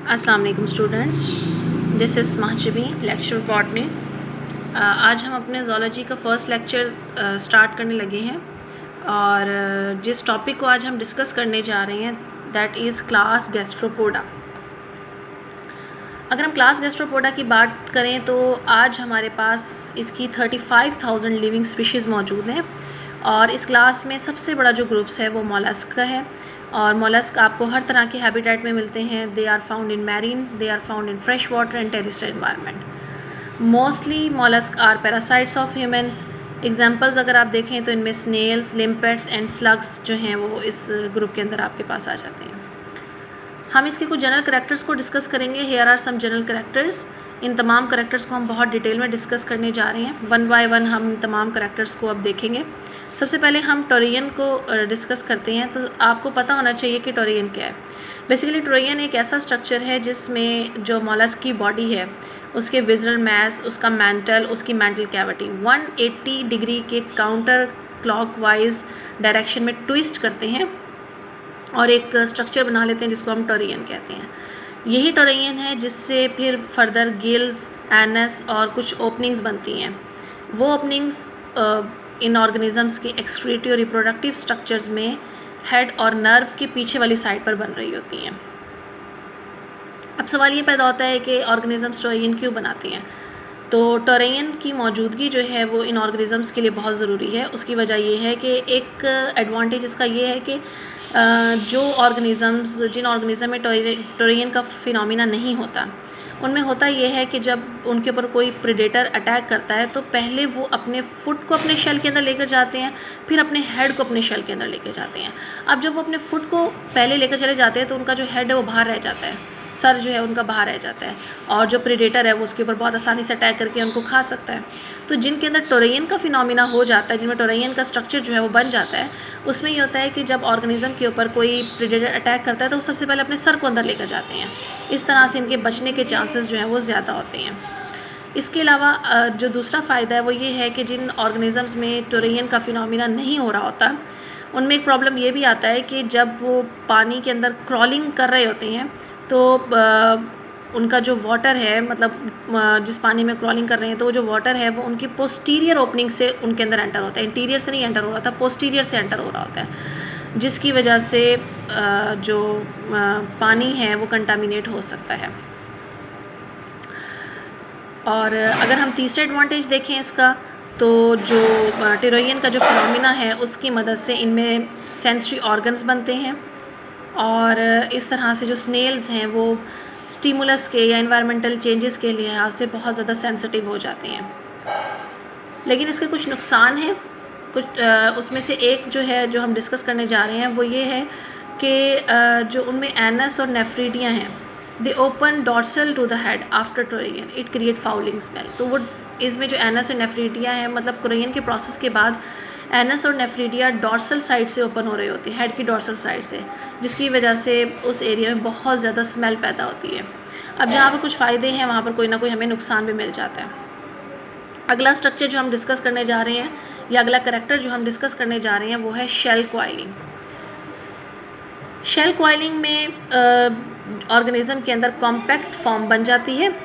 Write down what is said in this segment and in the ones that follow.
अस्सलाम वालेकुम students, this is महजबी lecture botany. आज हम अपने ज़ूलॉजी का फ़र्स्ट लेक्चर स्टार्ट करने लगे हैं और जिस टॉपिक को आज हम डिस्कस करने जा रहे हैं दैट इज़ क्लास गैस्ट्रोपोडा। अगर हम क्लास गैस्ट्रोपोडा की बात करें तो आज हमारे पास इसकी 35,000 लिविंग स्पीशीज़ मौजूद हैं और इस क्लास में सबसे बड़ा जो ग्रुप्स है वो मोलस्क का है। और मोलस्क आपको हर तरह के हैबिटेट में मिलते हैं। They are found in marine, they are found in fresh water and terrestrial environment. Mostly mollusc are parasites of humans. Examples अगर आप देखें तो इनमें स्नेल्स, लिम्पेट्स एंड स्लग्स जो हैं वो इस ग्रुप के अंदर आपके पास आ जाते हैं। हम इसके कुछ जनरल करैक्टर्स को डिस्कस करेंगे। Here are some general characters. इन तमाम करैक्टर्स को हम बहुत डिटेल में डिस्कस करने जा रहे हैं। वन बाय वन हम तमाम करैक्टर्स को अब देखेंगे। सबसे पहले हम टोरियन को डिस्कस करते हैं। तो आपको पता होना चाहिए कि टोरियन क्या है। बेसिकली टोरियन एक ऐसा स्ट्रक्चर है जिसमें जो मोलस्क की बॉडी है उसके विज़रल मैस, उसका मैंटल, उसकी मैंटल कैविटी 180 डिग्री के काउंटर क्लॉकवाइज डायरेक्शन में ट्विस्ट करते हैं और एक स्ट्रक्चर बना लेते हैं जिसको हम टोरियन कहते हैं। यही टोरियन है जिससे फिर फर्दर गिल्स, एनस और कुछ ओपनिंग्स बनती हैं। वो ओपनिंग्स इन ऑर्गेनिजम्स की एक्सक्रीटिव और रिप्रोडक्टिव स्ट्रक्चर्स में हेड और नर्व के पीछे वाली साइड पर बन रही होती हैं। अब सवाल ये पैदा होता है कि ऑर्गेनिजम्स टोरियन क्यों बनाते हैं। तो टोरियन की मौजूदगी जो है वो इन ऑर्गेनिजम्स के लिए बहुत ज़रूरी है। उसकी वजह ये है कि एक एडवांटेज इसका ये है कि जो ऑर्गेनिजम्स जिन ऑर्गेनिज्म में टोरियन का फिनोमिना नहीं होता उनमें होता यह है कि जब उनके ऊपर कोई प्रेडेटर अटैक करता है तो पहले वो अपने फुट को अपने शेल के अंदर लेकर जाते हैं, फिर अपने हेड को अपने शेल के अंदर लेकर जाते हैं। अब जब वो अपने फुट को पहले लेकर चले जाते हैं तो उनका जो हेड है वो बाहर रह जाता है, सर जो है उनका बाहर रह जाता है और जो प्रेडेटर है वो उसके ऊपर बहुत आसानी से अटैक करके उनको खा सकता है। तो जिनके अंदर टोरियन का फिनोमिना हो जाता है, जिनमें टोरियन का स्ट्रक्चर जो है वो बन जाता है, उसमें ये होता है कि जब ऑर्गेनिज्म के ऊपर कोई प्रेडेटर अटैक करता है तो वो सबसे पहले अपने सर को अंदर लेकर जाते हैं। इस तरह से इनके बचने के चांसेस जो हैं वो ज़्यादा होते हैं। इसके अलावा जो दूसरा फ़ायदा है वो ये है कि जिन ऑर्गेनिजम्स में टोरियन का फिनोमिना नहीं हो रहा होता उनमें एक प्रॉब्लम ये भी आता है कि जब वो पानी के अंदर क्रॉलिंग कर रहे होते हैं तो उनका जो वाटर है, मतलब जिस पानी में क्रॉलिंग कर रहे हैं तो वो जो वाटर है वो उनकी पोस्टीरियर ओपनिंग से उनके अंदर एंटर होता है। इंटीरियर से नहीं एंटर हो रहा था, पोस्टीरियर से एंटर हो रहा होता है, जिसकी वजह से जो पानी है वो कंटामिनेट हो सकता है। और अगर हम तीसरे एडवांटेज देखें इसका तो जो टोरियन का जो फिनोमिना है उसकी मदद से इनमें सेंसरी ऑर्गन्स बनते हैं और इस तरह से जो स्नेल्स हैं वो स्टिमुलस के या एनवायरमेंटल चेंजेस के लिहाज से बहुत ज़्यादा सेंसिटिव हो जाते हैं। लेकिन इसके कुछ नुकसान हैं। कुछ उसमें से एक जो है जो हम डिस्कस करने जा रहे हैं वो ये है कि जो उनमें एनस और नेफ्रीडिया हैं, they open dorsal to the head after torsion, it create fouling smell. तो वो इसमें जो एनस और नेफ्रीडिया है, मतलब टोरियन के प्रोसेस के बाद एनस और नेफ्रीडिया डॉर्सल साइड से ओपन हो रही होती है, हेड की डॉर्सल साइड से, जिसकी वजह से उस एरिया में बहुत ज़्यादा स्मेल पैदा होती है। अब जहाँ पर कुछ फ़ायदे हैं वहाँ पर कोई ना कोई हमें नुकसान भी मिल जाता है। अगला स्ट्रक्चर जो हम डिस्कस करने जा रहे हैं या अगला करैक्टर जो हम डिस्कस करने जा रहे हैं वो है शेल कॉइलिंग। शेल कॉइलिंग में ऑर्गेनिज्म के अंदर कॉम्पैक्ट फॉर्म बन जाती है।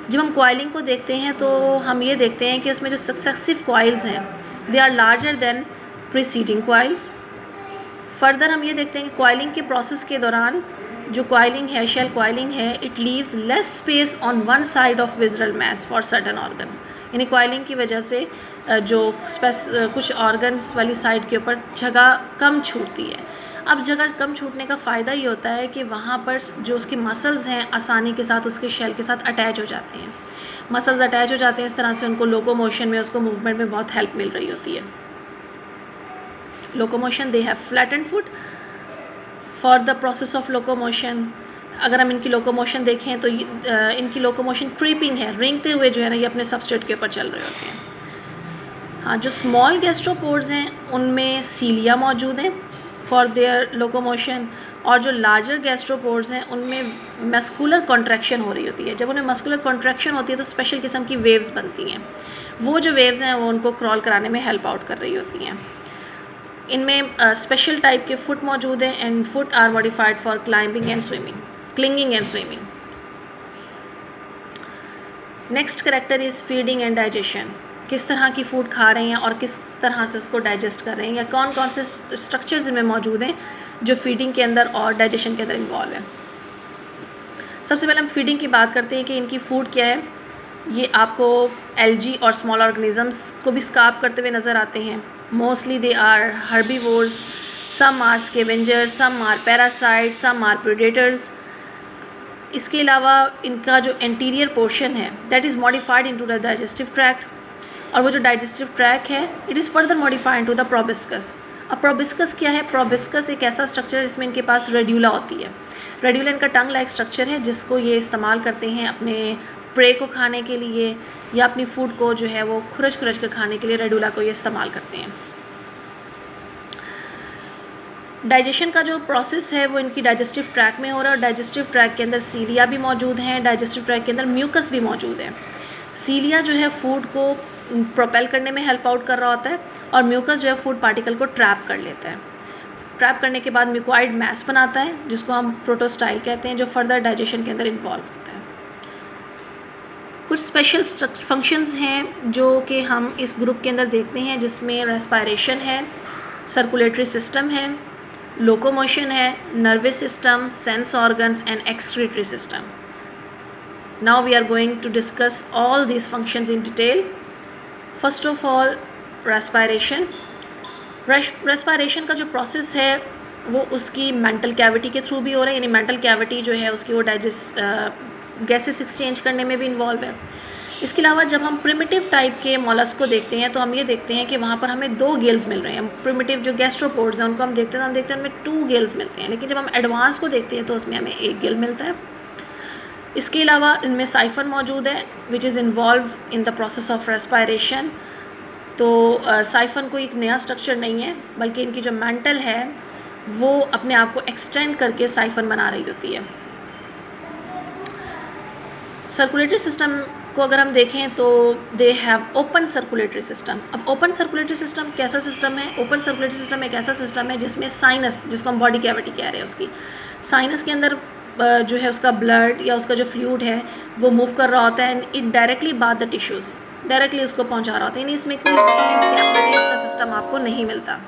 जब हम कॉइलिंग को देखते हैं तो हम ये देखते हैं कि उसमें जो सक्सेसिव कॉइल्स हैं they are larger than preceding coils. Further हम ये देखते हैं कि कॉइलिंग के प्रोसेस के दौरान जो कॉइलिंग है, शेल कॉइलिंग है, it leaves less space on one side of visceral mass for certain organs. यानी कॉइलिंग की वजह से जो कुछ ऑर्गन्स वाली साइड के ऊपर जगह कम छूटती है। अब जगह कम छूटने का फ़ायदा ये होता है कि वहाँ पर जो उसके मसल्स हैं आसानी के साथ उसके शेल के साथ अटैच हो जाते हैं। मसल्स अटैच हो जाते हैं, इस तरह से उनको लोकोमोशन में, उसको मूवमेंट में बहुत हेल्प मिल रही होती है। Locomotion, they have flattened foot for the process of locomotion. अगर हम इनकी लोकोमोशन देखें तो इनकी लोकोमोशन क्रीपिंग है, रेंगते हुए जो है ना ये अपने सबस्ट्रेट के ऊपर चल रहे होते हैं। हाँ, जो स्मॉल गैस्ट्रोपोड्स हैं उनमें सीलिया मौजूद हैं फॉर देयर लोकोमोशन, और जो लार्जर गैस्ट्रोपोड्स हैं उनमें मस्कुलर कॉन्ट्रैक्शन हो रही होती है। जब उन्हें मस्कुलर कॉन्ट्रैक्शन होती है तो स्पेशल किस्म की वेव्स बनती हैं। वो जो वेव्स हैं वो उनको क्रॉल कराने में हेल्प आउट कर रही होती हैं। इनमें स्पेशल टाइप के फुट मौजूद हैं and foot are modified for climbing and swimming, clinging and swimming. Next character is feeding and digestion, किस तरह की फूड खा रहे हैं और किस तरह से उसको डाइजेस्ट कर रहे हैं, या कौन कौन से स्ट्रक्चर्स इनमें मौजूद हैं जो फीडिंग के अंदर और डाइजेशन के अंदर इन्वॉल्व है। सबसे पहले हम फीडिंग की बात करते हैं कि इनकी फूड क्या है। ये आपको एल्गी और स्मॉल ऑर्गेनिजम्स को भी स्कार्प करते हुए नज़र आते हैं। Mostly they are herbivores, some are scavengers, some are parasite, some are predators. इसके अलावा इनका जो इंटीरियर पोर्शन है that is modified into the digestive tract, और वो जो डाइजेस्टिव ट्रैक है it is further modified into the proboscis. अब प्रोबिस्कस क्या है? प्रोबिस्कस एक ऐसा स्ट्रक्चर है जिसमें इनके पास रेड्यूला होती है। रेड्यूला इनका टंग लाइक स्ट्रक्चर है जिसको ये इस्तेमाल करते हैं अपने प्रे को खाने के लिए, या अपनी फूड को जो है वो खुरच खुरच कर खाने के लिए रेड्यूला को ये इस्तेमाल करते हैं। डाइजेशन का जो प्रोसेस है वो इनकी डाइजेस्टिव ट्रैक में हो रहा है, और डाइजेस्टिव ट्रैक के अंदर सीलिया भी मौजूद हैं, डाइजेस्टिव ट्रैक के अंदर म्यूकस भी मौजूद है। सीलिया जो है फूड को प्रोपेल करने में हेल्प आउट कर रहा होता है, और म्यूकस जो है फूड पार्टिकल को ट्रैप कर लेता है। ट्रैप करने के बाद म्यूकॉइड मैस बनाता है जिसको हम प्रोटोस्टाइल कहते हैं, जो फर्दर डाइजेशन के अंदर इन्वॉल्व होता है। कुछ स्पेशल फंक्शंस हैं जो कि हम इस ग्रुप के अंदर देखते हैं, जिसमें रेस्पायरेशन है, सर्कुलेटरी सिस्टम है, लोकोमोशन है, nervous system, sense organs and excretory system. Now we are going to discuss all these functions in detail. First of all respiration. Respiration का जो प्रोसेस है वो उसकी मेंटल कैविटी के थ्रू भी हो रहा है, यानी मेंटल कैविटी जो है उसकी वो गैसेस एक्सचेंज करने में भी इन्वॉल्व है। इसके अलावा जब हम प्रिमिटिव टाइप के मॉलस्क को देखते हैं तो हम ये देखते हैं कि वहाँ पर हमें 2 गिल्स मिल रहे हैं। प्रिमिटिव जो गैस्ट्रोपोड्स हैं उनको हम देखते हैं उनमें 2 गिल्स मिलते हैं, लेकिन जब हम एडवांस को देखते हैं तो उसमें हमें 1 गिल मिलता है। इसके अलावा इनमें साइफन मौजूद है which is involve in the process of respiration. तो साइफन कोई एक नया स्ट्रक्चर नहीं है, बल्कि इनकी जो मेंटल है वो अपने आप को एक्सटेंड करके साइफन बना रही होती है। सर्कुलेटरी सिस्टम को अगर हम देखें तो they have open circulatory system. अब ओपन सर्कुलेटरी सिस्टम कैसा सिस्टम है? ओपन सर्कुलेटरी सिस्टम एक ऐसा सिस्टम है जिसमें साइनस, जिसको हम बॉडी कैविटी कह रहे हैं, उसकी साइनस के अंदर जो है उसका ब्लड या उसका जो फ्लूइड है वो मूव कर रहा होता है, and it directly bath the tissues, directly उसको पहुंचा रहा होता है, यानी इसमें कोई कैपिलरीज का सिस्टम आपको नहीं मिलता।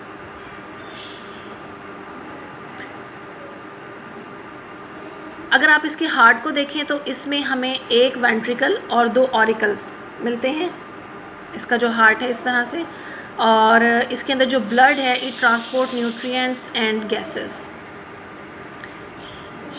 अगर आप इसके हार्ट को देखें तो इसमें हमें 1 वेंट्रिकल और 2 ऑरिकल्स मिलते हैं। इसका जो हार्ट है इस तरह से, और इसके अंदर जो ब्लड है it transport nutrients and gases.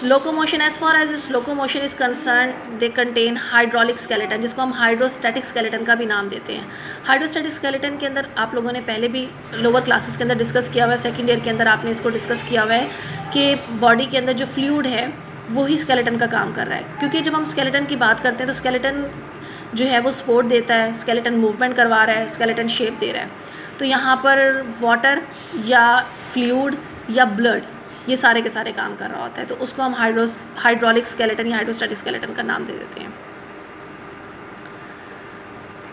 Locomotion, as far as इस locomotion is concern they contain hydraulic skeleton, जिसको हम हाइड्रोस्टैटिक स्केलेटन का भी नाम देते हैं। हाइड्रोस्टैटिक स्केलेटन के अंदर आप लोगों ने पहले भी लोअर क्लासेस के अंदर डिस्कस किया हुआ है, सेकेंड ईयर के अंदर आपने इसको डिस्कस किया हुआ है कि बॉडी के अंदर जो फ्लूइड है वो ही स्केलेटन का काम कर रहा है। क्योंकि जब हम स्केलेटन की बात करते हैं तो स्केलेटन जो है वो सपोर्ट देता है, स्केलेटन मूवमेंट करवा रहा है, स्केलेटन शेप दे रहा है। तो यहाँ पर वाटर या फ्लूइड या ब्लड ये सारे के सारे काम कर रहा होता है, तो उसको हम हाइड्रोलिक स्केलेटन या हाइड्रोस्टैटिक स्केलेटन का नाम दे देते हैं।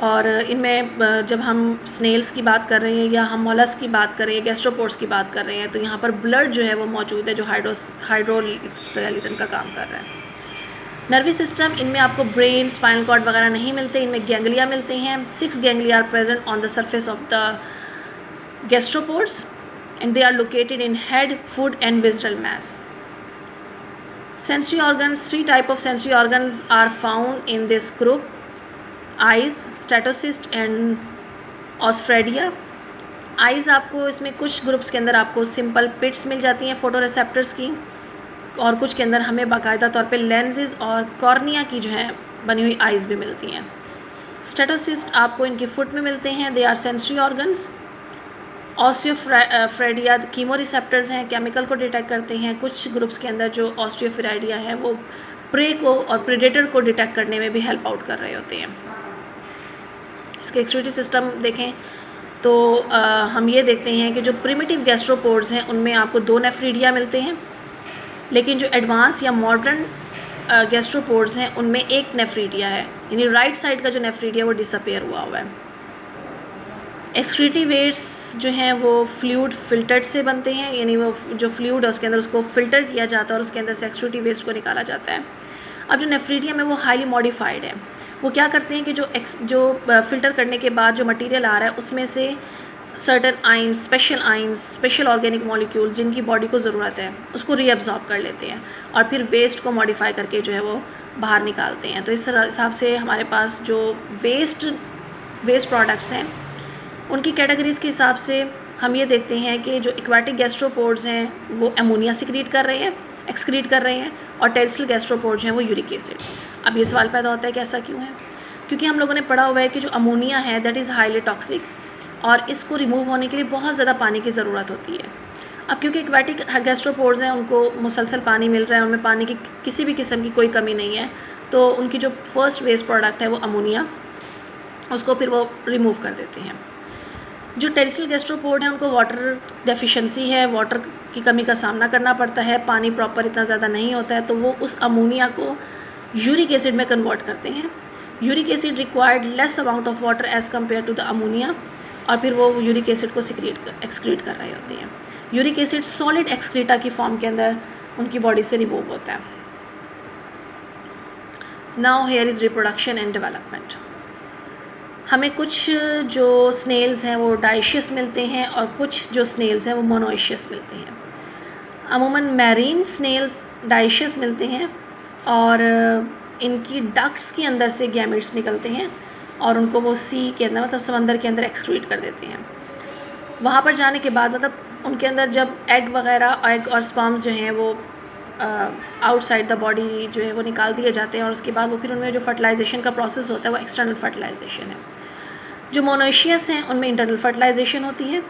और इनमें जब हम स्नेल्स की बात कर रहे हैं या हम मोलस्क की बात कर रहे हैं, गैस्ट्रोपोड्स की बात कर रहे हैं, तो यहाँ पर ब्लड जो है वो मौजूद है जो हाइड्रोलिक स्केलेटन का काम कर रहा है। नर्वस सिस्टम, इनमें आपको ब्रेन, स्पाइनल कॉर्ड वगैरह नहीं मिलते, इनमें गैंग्लिया मिलते हैं। 6 ganglia are present on the surface of the gastropods and they are located in head, foot and visceral mass. Sensory organs, 3 type of sensory organs are found in this group: eyes, statocyst and osphrenia. eyes आपको इसमें कुछ groups के अंदर आपको simple पिट्स मिल जाती हैं photo receptors की, और कुछ के अंदर हमें बाकायदा तौर पे लेंसेज और कॉर्निया की जो है बनी हुई आइज़ भी मिलती हैं। स्टेटोसिस्ट आपको इनके फुट में मिलते हैं, they are sensory organs. Osphradia chemoreceptors हैं, केमिकल को डिटेक्ट करते हैं। कुछ ग्रुप्स के अंदर जो ऑस्टियोफ्रेडिया हैं वो प्रे को और प्रेडेटर को डिटेक्ट करने में भी हेल्प आउट कर रहे होते हैं। इसके एक्सक्रीटरी सिस्टम देखें तो हम ये देखते हैं कि जो प्रिमिटिव गैस्ट्रोपोड्स हैं उनमें आपको 2 नेफ्रीडिया मिलते हैं, लेकिन जो एडवांस या मॉडर्न गैस्ट्रोपोड्स हैं उनमें 1 नेफ्रीडिया है, यानी राइट साइड का जो नेफ्रीडिया वो डिसअपेयर हुआ है। एक्सक्रीटरी वेट्स जो हैं वो फ्लूइड फिल्टर्ड से बनते हैं, यानी वो जो फ्लूइड है उसके अंदर उसको फिल्टर किया जाता है और उसके अंदर से एक्सक्रीटरी वेस्ट को निकाला जाता है। अब जो नेफ्रीडियम है वो हाईली मॉडिफाइड है, वो क्या करते हैं कि जो फ़िल्टर करने के बाद जो मटेरियल आ रहा है उसमें से certain ions, special organic molecule जिनकी बॉडी को ज़रूरत है उसको रीअब्जॉर्ब कर लेते हैं और फिर वेस्ट को मॉडिफाई करके जो है वो बाहर निकालते हैं। तो इस हिसाब से हमारे पास जो वेस्ट प्रोडक्ट्स हैं उनकी कैटेगरीज़ के हिसाब से हम ये देखते हैं कि जो एक्वाटिक गैस्ट्रोपोड्स हैं वो अमोनिया एक्सक्रीट कर रहे हैं और टेरेस्ट्रियल गैस्ट्रोपोड्स हैं वो यूरिक एसिड। अब ये सवाल पैदा होता है कि ऐसा क्यों है? क्योंकि हम लोगों ने पढ़ा हुआ है कि जो अमोनिया है दैट इज़ हाईली टॉक्सिक और इसको रिमूव होने के लिए बहुत ज़्यादा पानी की ज़रूरत होती है। अब क्योंकि एक्वाटिक गैस्ट्रोपोड्स हैं उनको मुसलसल पानी मिल रहा है, उनमें पानी की किसी भी किस्म की कोई कमी नहीं है, तो उनकी जो फर्स्ट वेस्ट प्रोडक्ट है वो अमोनिया, उसको फिर वो रिमूव कर देते हैं। जो टेरेस्ट्रियल गैस्ट्रोपोड है उनको वाटर डेफिशिएंसी है, वाटर की कमी का सामना करना पड़ता है, पानी प्रॉपर इतना ज़्यादा नहीं होता है, तो वो उस अमोनिया को यूरिक एसिड में कन्वर्ट करते हैं। Uric acid required less amount of water as compare to the ammonia और फिर वो यूरिक एसिड को एक्सक्रीट कर रहे होते हैं। यूरिक एसिड सॉलिड एक्सक्रीटा की फॉर्म के अंदर उनकी बॉडी से रिमूव होता है। Now here is reproduction and development. हमें कुछ जो स्नेल्स हैं वो डाइशियस मिलते हैं और कुछ जो स्नेल्स हैं वो मोनोइशियस मिलते हैं। अमूमन मैरीन स्नेल्स डाइशियस मिलते हैं और इनकी डक्ट्स के अंदर से गैमेट्स निकलते हैं और उनको वो सी के अंदर मतलब समंदर के अंदर एक्सक्रीट कर देते हैं। वहाँ पर जाने के बाद मतलब उनके अंदर जब एग और स्पर्म्स जो हैं वो आउटसाइड द बॉडी जो है वो निकाल दिए जाते हैं और उसके बाद वो फिर उनमें जो फर्टिलाइजेशन का प्रोसेस होता है वो एक्सटर्नल फर्टिलाइजेशन है। जो मोनोइशियस हैं उनमें इंटरनल फर्टिलाइजेशन होती है।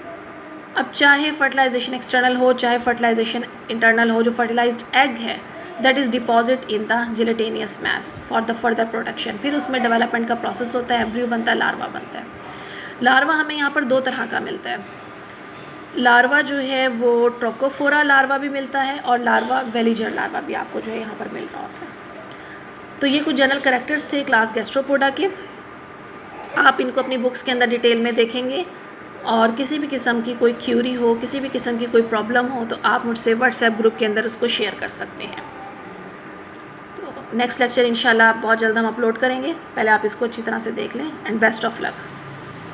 अब चाहे फर्टिलाइजेशन एक्सटर्नल हो चाहे फर्टिलाइजेशन इंटरनल हो, जो फर्टिलाइज्ड एग है that is deposit in the gelatinous mass for the further production. फिर उसमें डेवलपमेंट का प्रोसेस होता है, एम्ब्रियो बनता है, लार्वा बनता है। लार्वा हमें यहाँ पर 2 तरह का मिलता है। लार्वा जो है वो ट्रोकोफोरा लार्वा भी मिलता है और लार्वा वेलिजर लार्वा भी आपको जो है यहाँ पर मिल रहा होता है। तो ये कुछ जनरल कैरेक्टर्स थे क्लास गैस्ट्रोपोडा के। आप इनको अपनी बुक्स के अंदर डिटेल में देखेंगे और किसी भी किस्म की कोई क्यूरी हो, किसी भी किस्म की कोई प्रॉब्लम हो तो आप मुझसे व्हाट्सएप ग्रुप के अंदर उसको शेयर कर सकते हैं। तो नेक्स्ट लेक्चर इंशाल्लाह बहुत जल्द हम अपलोड करेंगे। पहले आप इसको अच्छी तरह से देख लें एंड बेस्ट ऑफ लक।